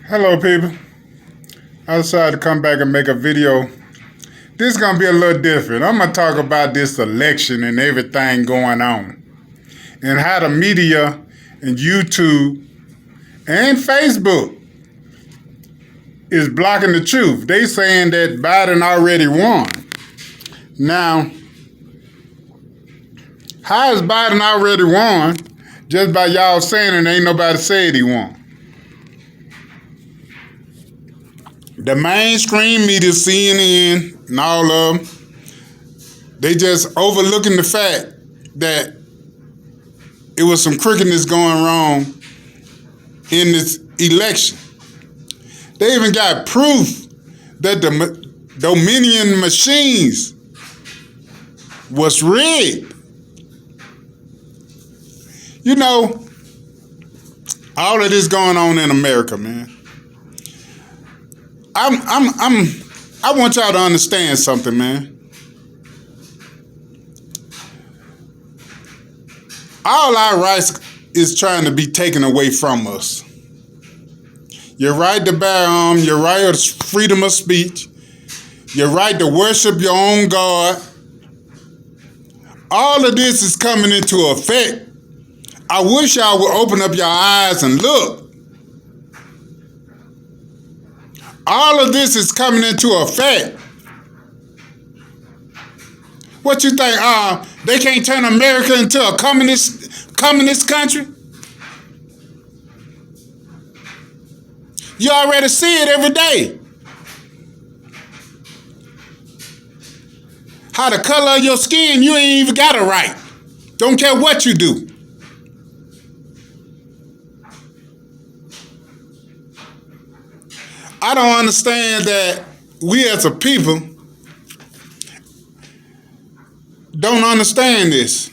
Hello, people. I decided to come back and make a video. This is going to be a little different. I'm going to talk about this election and everything going on, and how the media and YouTube and Facebook is blocking the truth. They saying that Biden already won. Now, how is Biden already won just by y'all saying it and ain't nobody said he won? The mainstream media, CNN, and all of them, they just overlooking the fact that it was some crookedness going wrong in this election. They even got proof that the Dominion machines was rigged. You know, all of this going on in America, man. I want y'all to understand something, man. All our rights is trying to be taken away from us. Your right to bear arms, your right of freedom of speech, your right to worship your own God. All of this is coming into effect. I wish y'all would open up your eyes and look. All of this is coming into effect. What you think? They can't turn America into a communist country? You already see it every day. How the color of your skin, you ain't even got a right. Don't care what you do. I don't understand that we as a people don't understand this.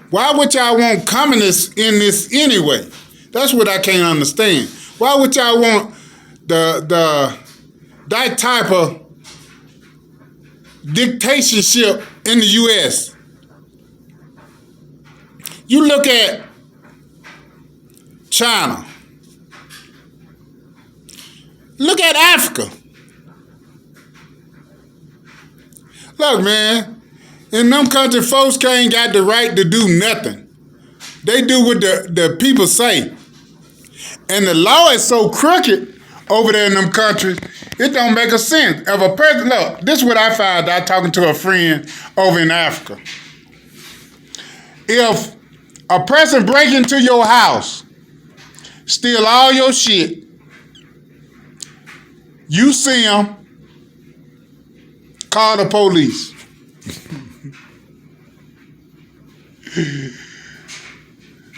Why would y'all want communists in this anyway? That's what I can't understand. Why would y'all want that type of dictatorship in the U.S.? You look at China. Look at Africa. Look, man, in them countries, folks ain't got the right to do nothing. They do what the people say. And the law is so crooked over there in them countries, it don't make a sense. If a person, look, this is what I found out talking to a friend over in Africa. If a person break into your house, steal all your shit, you see them, call the police.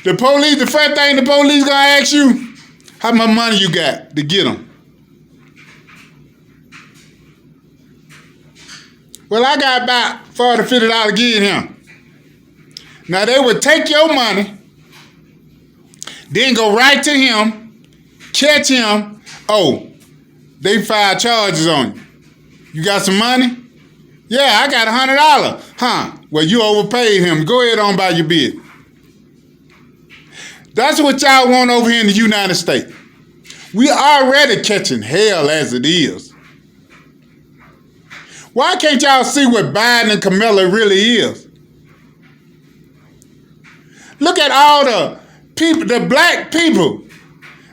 The first thing the police gonna ask you, how much money you got to get them? Well, I got about $40, $50 to give him. Now they would take your money, then go right to him, catch him. Oh, they filed charges on you. You got some money? Yeah, I got $100. Huh? Well, you overpaid him. Go ahead on by your bid. That's what y'all want over here in the United States. We already catching hell as it is. Why can't y'all see what Biden and Kamala really is? Look at all the people, the black people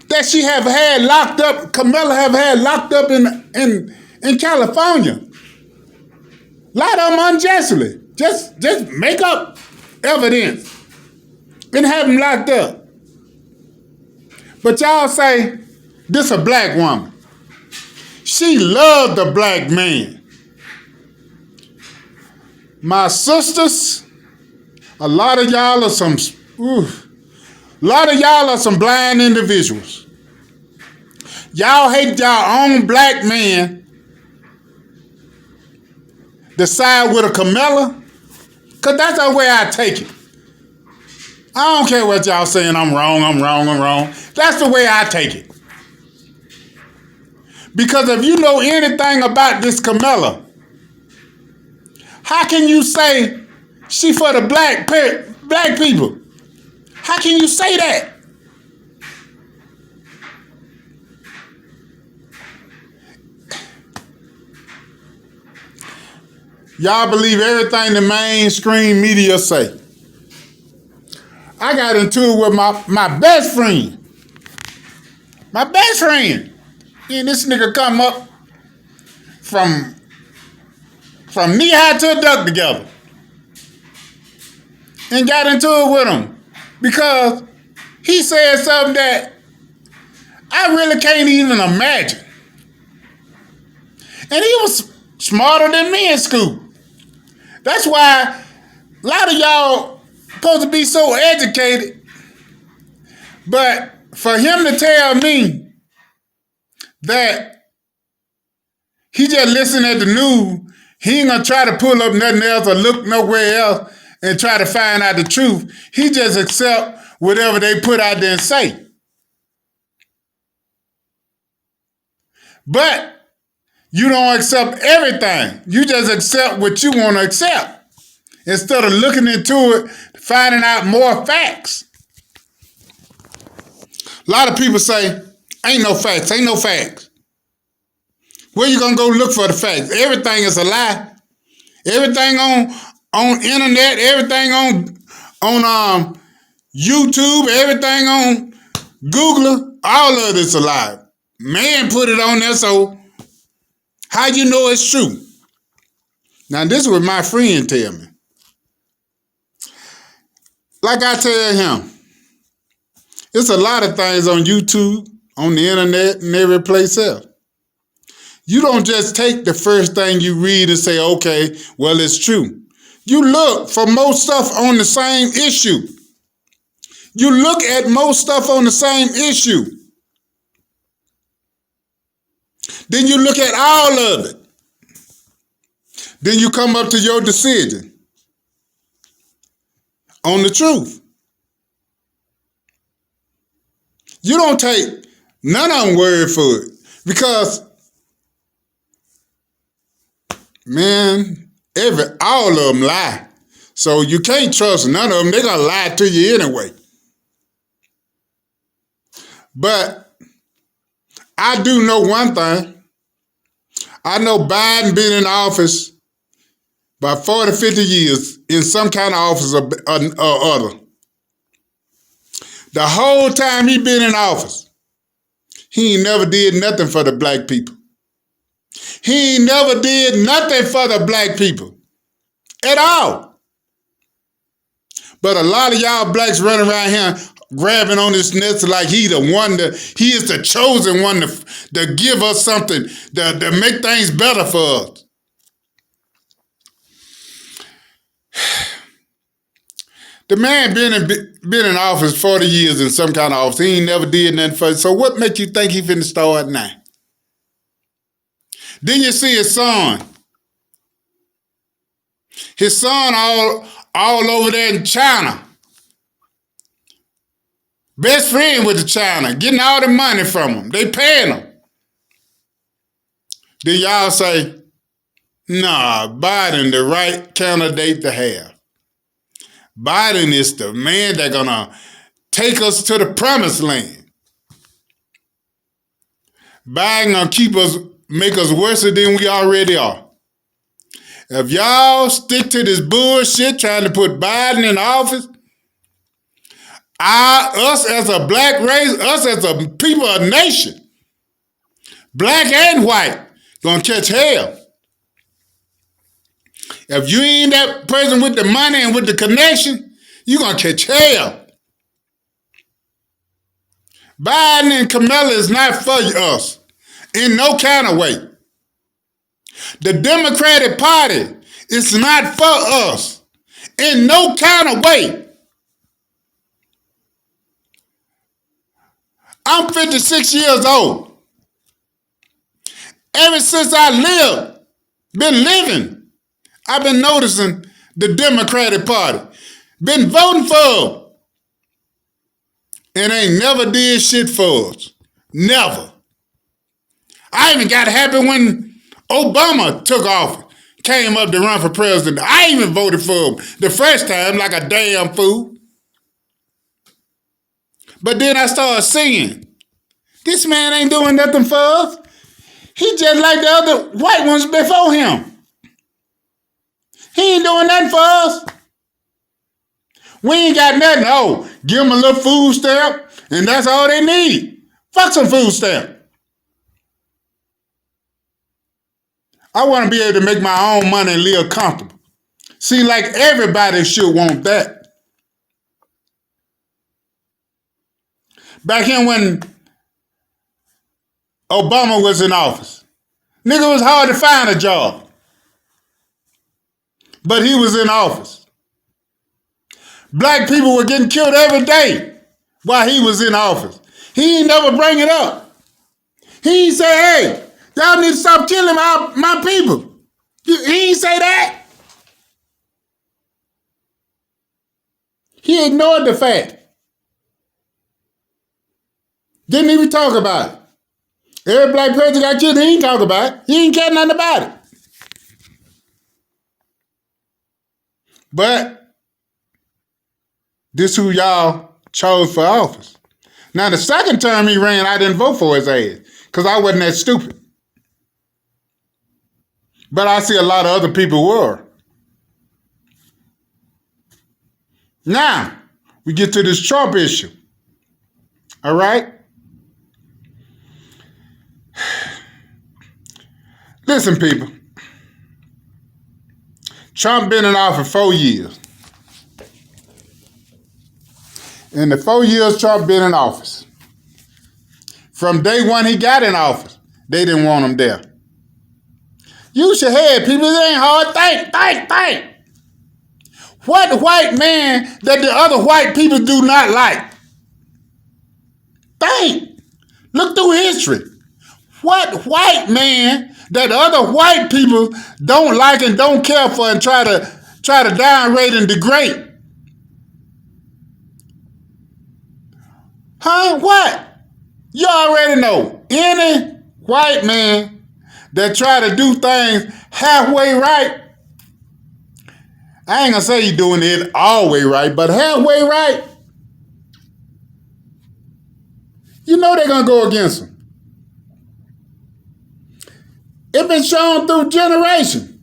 that she have had locked up, Kamala have had locked up in California. A lot of them unjustly. Just make up evidence and have them locked up. But y'all say, this a black woman. She loved the black man. My sisters, a lot of y'all are some blind individuals. Y'all hate y'all own black man to side with a Kamala, because that's the way I take it. I don't care what y'all saying, I'm wrong. That's the way I take it. Because if you know anything about this Kamala, how can you say she for the black people? How can you say that? Y'all believe everything the mainstream media say. I got into it with my best friend. My best friend. And this nigga come up from knee high to a duck together. And got into it with him. Because he said something that I really can't even imagine. And he was smarter than me in school. That's why a lot of y'all supposed to be so educated. But for him to tell me that he just listened at the news, he ain't gonna try to pull up nothing else or look nowhere else and try to find out the truth. He just accept whatever they put out there and say. But you don't accept everything. You just accept what you want to accept. Instead of looking into it, finding out more facts. A lot of people say, ain't no facts, ain't no facts. Where you gonna go look for the facts? Everything is a lie. Everything on internet, everything on YouTube, everything on Google, all of it's a lie. Man put it on there, so how you know it's true? Now this is what my friend tell me. Like I tell him, it's a lot of things on YouTube, on the internet, and every place else. You don't just take the first thing you read and say, okay, well, it's true. You look for most stuff on the same issue. You look at most stuff on the same issue. Then you look at all of it. Then you come up to your decision on the truth. You don't take none of them word for it because, man, all of them lie. So you can't trust none of them. They're going to lie to you anyway. But I do know one thing. I know Biden been in office about 40, 50 years in some kind of office or other. The whole time he been in office, he ain't never did nothing for the black people. He ain't never did nothing for the black people at all. But a lot of y'all blacks running around here grabbing on his nuts like he the one he is the chosen one to give us something, to make things better for us. The man been in office 40 years in some kind of office. He ain't never did nothing for it. So what make you think he finna start now? Then you see his son. His son all over there in China. Best friend with the China, getting all the money from him. They paying him. Then y'all say, nah, Biden the right candidate to have. Biden is the man that's gonna take us to the promised land. Biden gonna make us worse than we already are. If y'all stick to this bullshit trying to put Biden in office, us as a black race, us as a people, a nation, black and white, gonna catch hell. If you ain't that person with the money and with the connection, you gonna catch hell. Biden and Kamala is not for us in no kind of way. The Democratic Party is not for us in no kind of way. I'm 56 years old. Ever since I been living, I've been noticing the Democratic Party. Been voting for them. And ain't never did shit for us. Never. I even got happy when Obama took off, came up to run for president. I even voted for him the first time like a damn fool. But then I started seeing, this man ain't doing nothing for us. He just like the other white ones before him. He ain't doing nothing for us. We ain't got nothing. Oh, give them a little food stamp, and that's all they need. Fuck some food stamp. I want to be able to make my own money and live comfortable. Seems like everybody should want that. Back in when Obama was in office, nigga, it was hard to find a job. But he was in office. Black people were getting killed every day while he was in office. He ain't never bring it up. He ain't say, hey, y'all need to stop killing my people. He ain't say that. He ignored the fact. Didn't even talk about it. Every black person got killed, he ain't talk about it. He ain't care nothing about it. But this who y'all chose for office. Now, the second term he ran, I didn't vote for his ass because I wasn't that stupid. But I see a lot of other people were. Now, we get to this Trump issue. All right? Listen, people. Trump been in office 4 years. In the 4 years Trump been in office, from day one he got in office, they didn't want him there. Use your head, people. It ain't hard. Think. What white man that the other white people do not like? Think. Look through history. What white man that other white people don't like and don't care for and try to downgrade and degrade? Huh? What? You already know. Any white man that try to do things halfway right, I ain't gonna say you doing it all way right, but halfway right, you know they're gonna go against him. It's been shown through generations.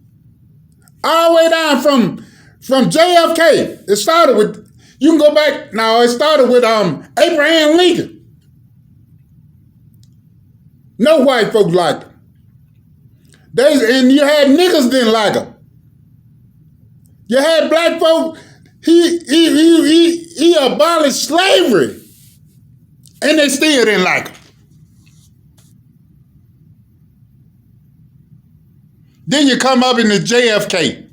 All the way down from JFK. It started with, you can go back, now it started with Abraham Lincoln. No white folks liked him. And you had niggas didn't like him. You had black folk, he abolished slavery. And they still didn't like him. Then you come up in the JFK.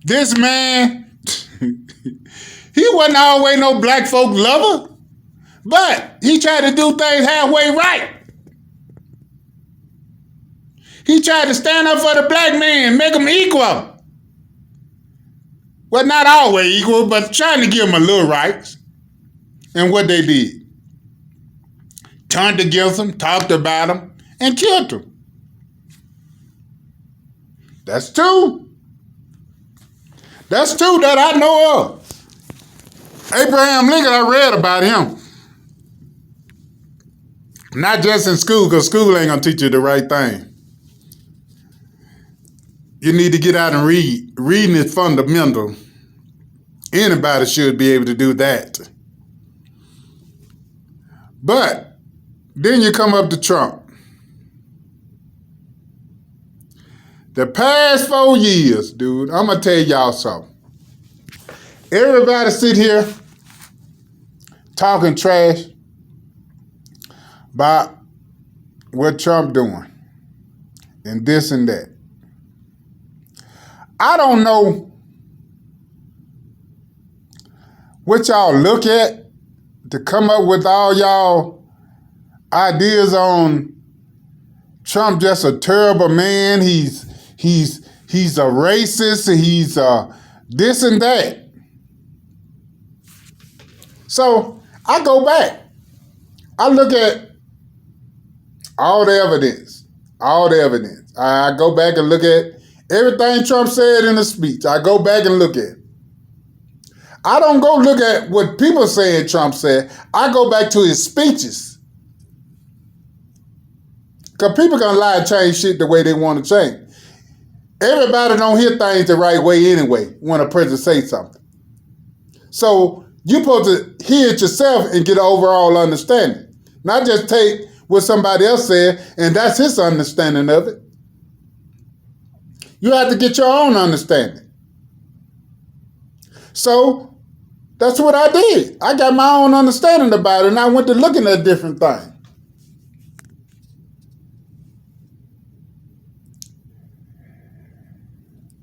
This man, he wasn't always no black folk lover, but he tried to do things halfway right. He tried to stand up for the black man, make him equal. Well, not always equal, but trying to give him a little rights. And what they did? Turned against him, talked about him, and killed him. That's two. That's two that I know of. Abraham Lincoln, I read about him. Not just in school, because school ain't going to teach you the right thing. You need to get out and read. Reading is fundamental. Anybody should be able to do that. But then you come up to Trump. The past 4 years, dude, I'm going to tell y'all something. Everybody sit here talking trash about what Trump doing and this and that. I don't know what y'all look at to come up with all y'all ideas on Trump just a terrible man. He's a racist. He's this and that. So I go back. I look at all the evidence. I go back and look at everything Trump said in the speech. I go back and look at it. I don't go look at what people saying Trump said. I go back to his speeches. Because Because people gonna lie and change shit the way they want to change. Everybody don't hear things the right way anyway when a president say something. So you're supposed to hear it yourself and get an overall understanding. Not just take what somebody else said and that's his understanding of it. You have to get your own understanding. So that's what I did. I got my own understanding about it and I went to looking at different things.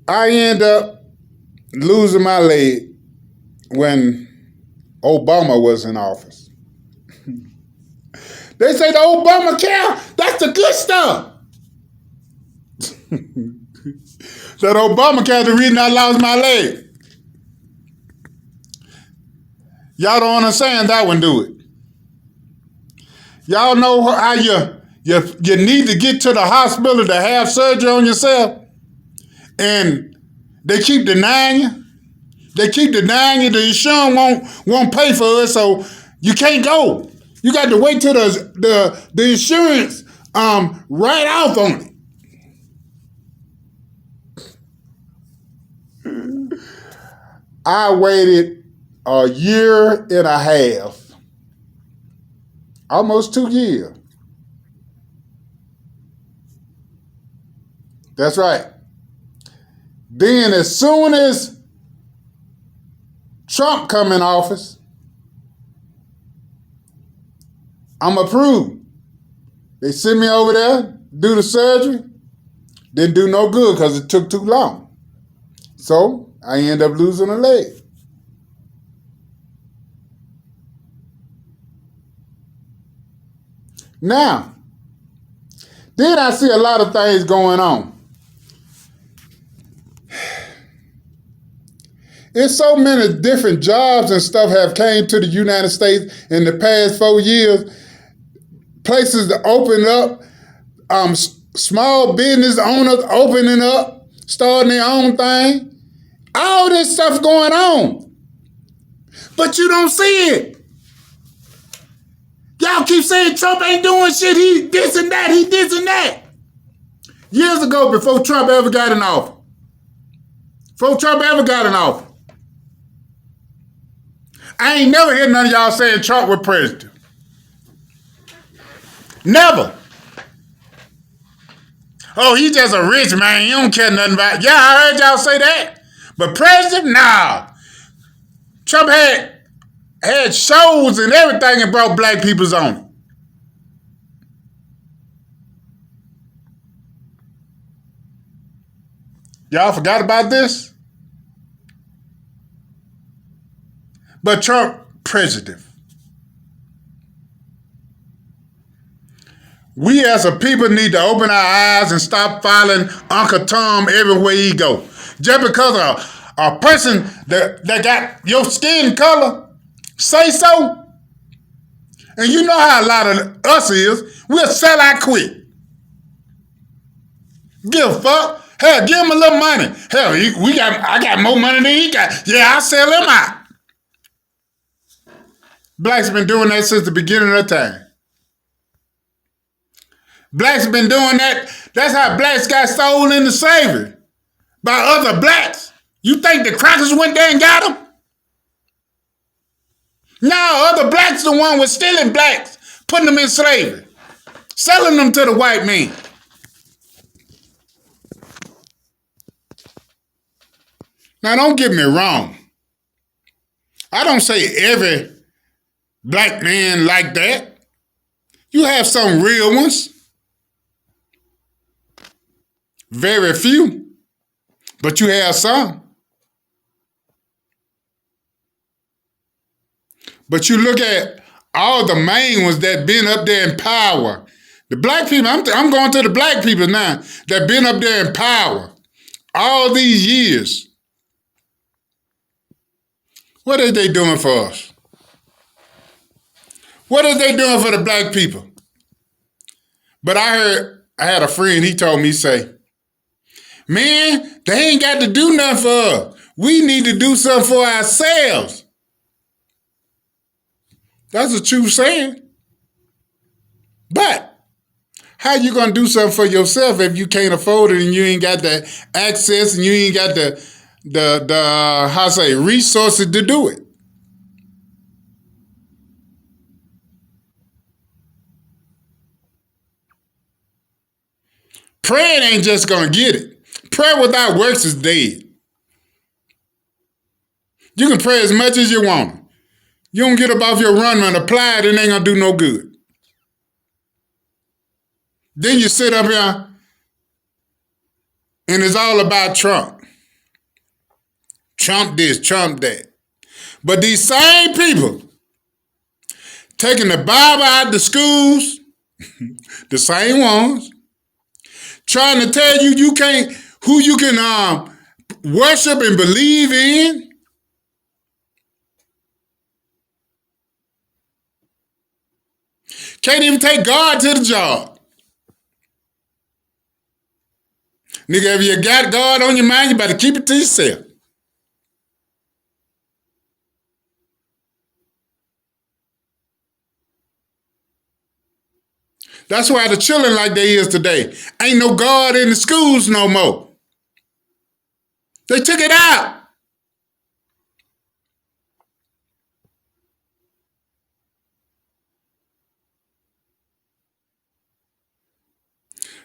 I end up losing my leg when Obama was in office. They say the Obamacare, that's the good stuff. That Obamacare is the reason I lost my leg. Y'all don't understand that one, do it? Y'all know how you need to get to the hospital to have surgery on yourself? And they keep denying you. They keep denying you. The insurance won't pay for it, so you can't go. You got to wait till the insurance write off on it. I waited a year and a half, almost 2 years. That's right. Then as soon as Trump come in office, I'm approved. They sent me over there, do the surgery. Didn't do no good because it took too long. So I end up losing a leg. Now, then I see a lot of things going on. It's so many different jobs and stuff have came to the United States in the past 4 years. Places to open up, small business owners opening up, starting their own thing. All this stuff going on. But you don't see it. Y'all keep saying Trump ain't doing shit, he this and that, he this and that. Years ago, before Trump ever got in office. I ain't never heard none of y'all saying Trump was president. Never. Oh, he just a rich man. You don't care nothing about. Yeah, I heard y'all say that. But president, nah. Trump had shows and everything and brought black people's on. Y'all forgot about this? But Trump, president. We as a people need to open our eyes and stop following Uncle Tom everywhere he go. Just because a person that got your skin color say so, and you know how a lot of us is, we'll sell out quick. Give a fuck. Hell, give him a little money. Hell, I got more money than he got. Yeah, I'll sell him out. Blacks been doing that since the beginning of time. Blacks been doing that. That's how blacks got sold into slavery. By other blacks. You think the crackers went there and got them? No, other blacks the one was stealing blacks, putting them in slavery, selling them to the white man. Now, don't get me wrong. I don't say every black man like that. You have some real ones. Very few. But you have some. But you look at all the main ones that been up there in power. The black people, I'm going to the black people now, that been up there in power all these years. What are they doing for us? What are they doing for the black people? But I had a friend, he told me, say, man, they ain't got to do nothing for us. We need to do something for ourselves. That's a true saying. But How you gonna do something for yourself if you can't afford it and you ain't got the access and you ain't got the how say resources to do it? Praying ain't just gonna get it. Prayer without works is dead. You can pray as much as you want. You don't get up off your run and apply it, it ain't gonna do no good. Then you sit up here and it's all about Trump. Trump this, Trump that. But these same people taking the Bible out the schools, the same ones, trying to tell you you can't, who you can worship and believe in. Can't even take God to the job. Nigga, if you got God on your mind, you better keep it to yourself. That's why the children like they is today. Ain't no God in the schools no more. They took it out.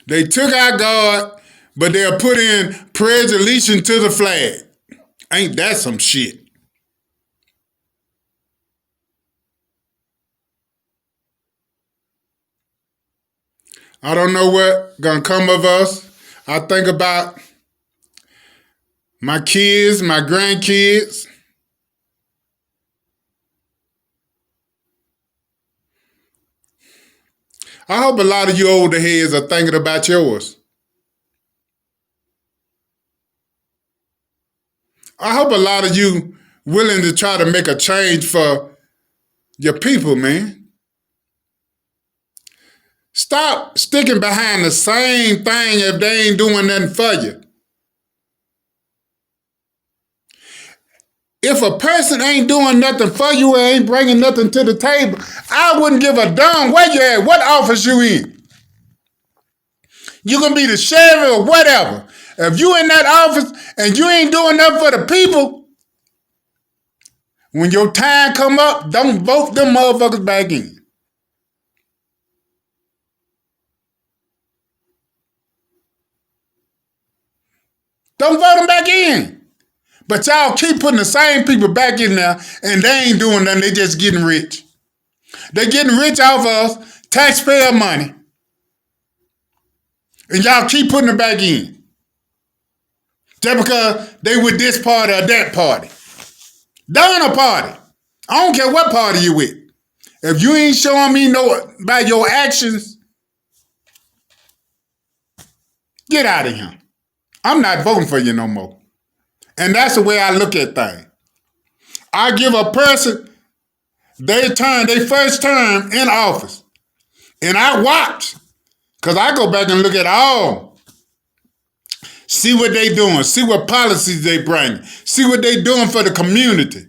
They took out God, but they'll put in pledge allegiance to the flag. Ain't that some shit? I don't know what gonna come of us. I think about my kids, my grandkids. I hope a lot of you older heads are thinking about yours. I hope a lot of you willing to try to make a change for your people, man. Stop sticking behind the same thing if they ain't doing nothing for you. If a person ain't doing nothing for you or ain't bringing nothing to the table, I wouldn't give a damn where you at, what office you in. You can be the sheriff or whatever. If you in that office and you ain't doing nothing for the people, when your time come up, don't vote them motherfuckers back in. Don't vote them back in. But y'all keep putting the same people back in there and they ain't doing nothing, they just getting rich. They getting rich off us, taxpayer money. And y'all keep putting them back in. Just because they with this party or that party. Done a party. I don't care what party you with. If you ain't showing me no by your actions, get out of here. I'm not voting for you no more. And that's the way I look at things. I give a person their first term in office. And I watch. Because I go back and look at all. See what they doing. See what policies they bring. See what they doing for the community.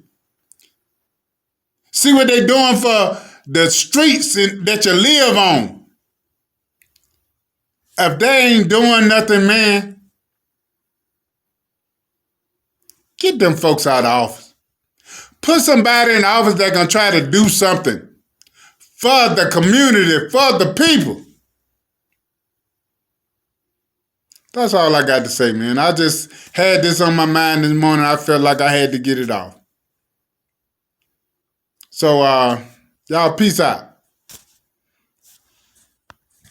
See what they doing for the streets that you live on. If they ain't doing nothing, man, get them folks out of office. Put somebody in office that's going to try to do something for the community, for the people. That's all I got to say, man. I just had this on my mind this morning. I felt like I had to get it off. So, y'all, peace out.